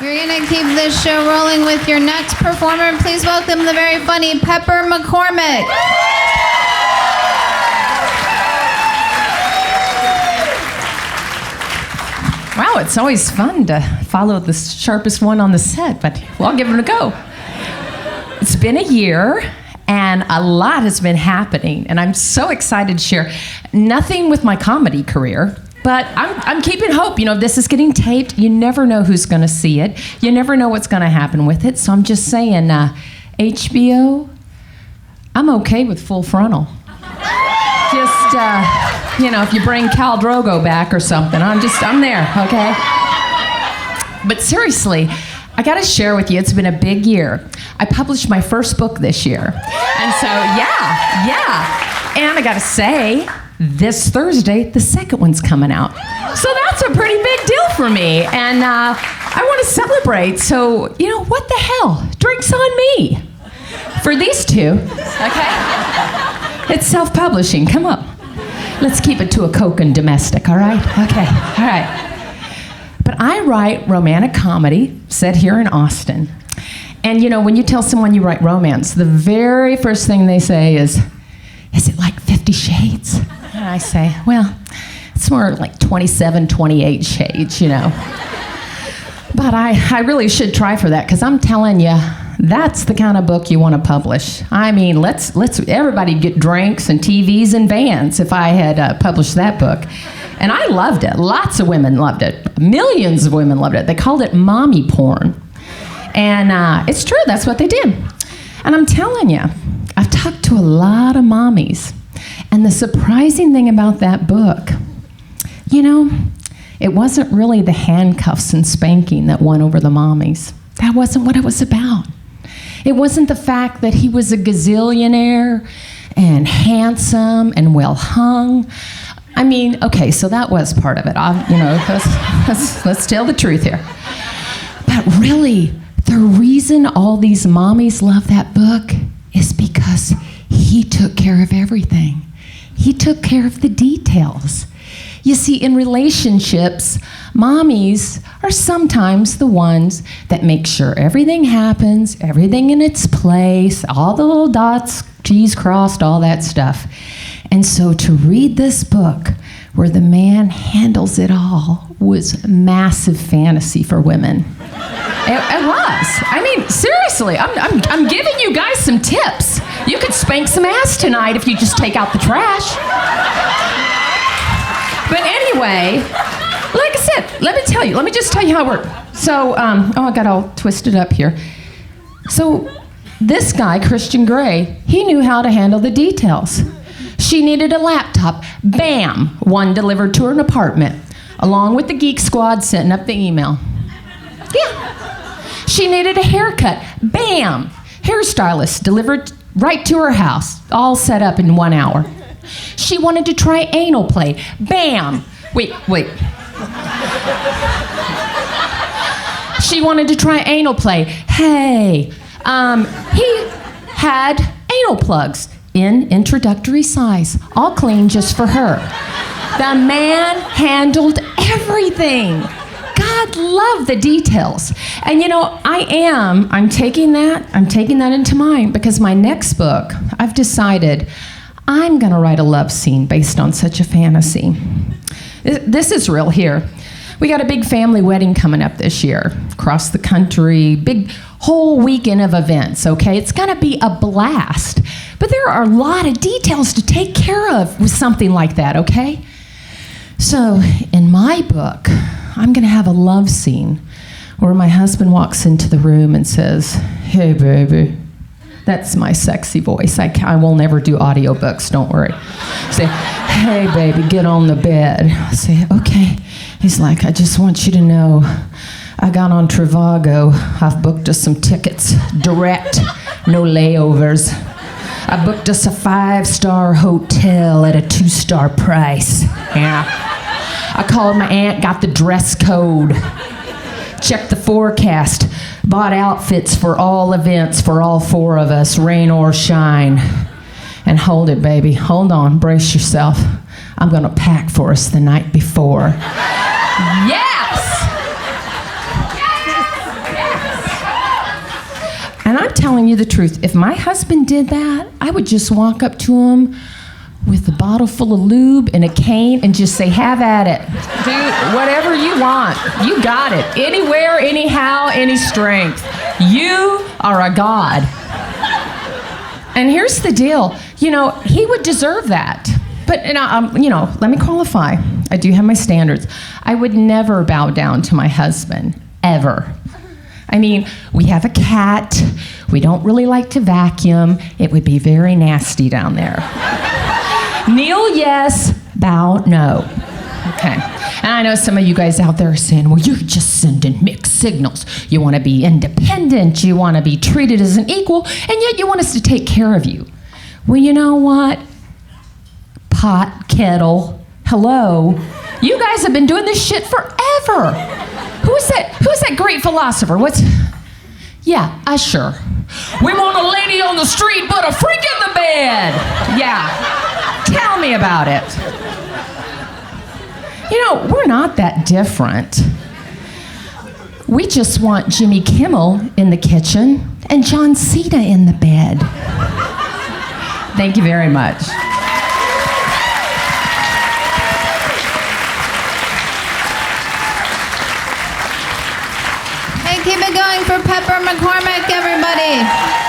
We're going to keep this show rolling with your next performer. Please welcome the very funny Pepper McCormick. Wow, it's always fun to follow the sharpest one on the set, but I'll give it a go. It's been a year, and a lot has been happening, and I'm so excited to share. Nothing with my comedy career, but I'm keeping hope. You know, this is getting taped. You never know who's going to see it. You never know what's going to happen with it. So I'm just saying, HBO, I'm okay with full frontal. Just, if you bring Khal Drogo back or something, I'm there, okay? But seriously, I got to share with you, it's been a big year. I published my first book this year. And so, yeah. And I got to say, this Thursday, the second one's coming out. So that's a pretty big deal for me. And I want to celebrate. So, what the hell? Drinks on me. For these two, okay? It's self-publishing. Come up. Let's keep it to a Coke and domestic, all right? Okay, all right. But I write romantic comedy set here in Austin. And, when you tell someone you write romance, the very first thing they say is it like 50 Shades? And I say, well, it's more like 27, 28 shades, But I really should try for that, because I'm telling you, that's the kind of book you want to publish. I mean, let's everybody get drinks and TVs and vans if I had published that book. And I loved it. Lots of women loved it. Millions of women loved it. They called it mommy porn. And it's true, that's what they did. And I'm telling you, I've talked to a lot of mommies. And the surprising thing about that book, it wasn't really the handcuffs and spanking that won over the mommies. That wasn't what it was about. It wasn't the fact that he was a gazillionaire and handsome and well hung. I mean, okay, so that was part of it. Let's tell the truth here. But really, the reason all these mommies love that book is because he took care of everything. He took care of the details. You see, in relationships, mommies are sometimes the ones that make sure everything happens, everything in its place, all the little dots, T's crossed, all that stuff. And so to read this book where the man handles it all was massive fantasy for women. It was. I mean, seriously, I'm giving you guys some tips. You could spank some ass tonight if you just take out the trash. But anyway, like I said, let me just tell you how it worked. So, I got all twisted up here. So this guy, Christian Grey, he knew how to handle the details. She needed a laptop. Bam! One delivered to her apartment, along with the Geek Squad setting up the email. Yeah. She needed a haircut. Bam! Hairstylist delivered right to her house, all set up in 1 hour. She wanted to try anal play. Bam! Wait. She wanted to try anal play. Hey, he had anal plugs in introductory size, all clean just for her. The man handled everything. God loved the details. And I'm taking that into mind, because my next book, I've decided I'm gonna write a love scene based on such a fantasy. This is real here. We got a big family wedding coming up this year, across the country, big whole weekend of events, okay? It's gonna be a blast. But there are a lot of details to take care of with something like that, okay? So in my book, I'm gonna have a love scene where my husband walks into the room and says, "Hey, baby." That's my sexy voice. I will never do audiobooks, don't worry. Say, "Hey, baby, get on the bed." I say, "Okay." He's like, "I just want you to know, I got on Trivago. I've booked us some tickets, direct, no layovers. I booked us a 5-star hotel at a 2-star price. Yeah. I called my aunt, got the dress code, checked the forecast, bought outfits for all events for all 4 of us, rain or shine. And hold it, baby. Hold on. Brace yourself. I'm going to pack for us the night before." Yes! And I'm telling you the truth. If my husband did that, I would just walk up to him with a bottle full of lube and a cane and just say, have at it. Dude, whatever you want. You got it. Anywhere, anyhow, any strength. You are a god. And here's the deal. You know, he would deserve that. But, you know, let me qualify. I do have my standards. I would never bow down to my husband, ever. I mean, we have a cat. We don't really like to vacuum. It would be very nasty down there. Kneel, yes. Bow, no. Okay. And I know some of you guys out there are saying, well, you're just sending mixed signals. You want to be independent. You want to be treated as an equal. And yet you want us to take care of you. Well, you know what? Pot, kettle, hello. You guys have been doing this shit forever. Who's that great philosopher? Yeah, Usher. We want a lady on the street, but a freak in the bed. Yeah, tell me about it. You know, we're not that different. We just want Jimmy Kimmel in the kitchen and John Cena in the bed. Thank you very much. Keep it going for Pepper McCormick, everybody.